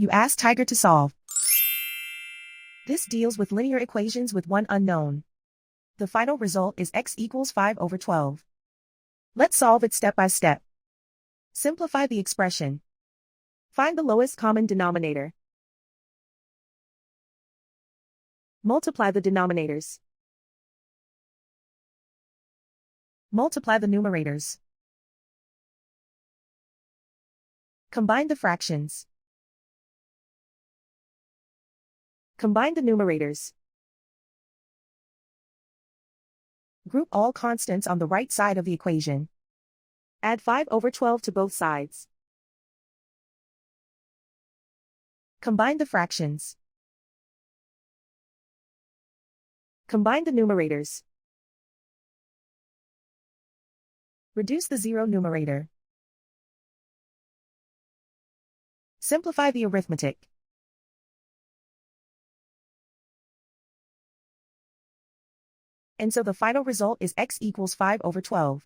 You ask Tiger to solve. This deals with linear equations with one unknown. The final result is x equals 5 over 12. Let's solve it step by step. Simplify the expression. Find the lowest common denominator. Multiply the denominators. Multiply the numerators. Combine the fractions. Combine the numerators. Group all constants on the right side of the equation. Add 5 over 12 to both sides. Combine the fractions. Combine the numerators. Reduce the zero numerator. Simplify the arithmetic. And so the final result is x equals 5 over 12.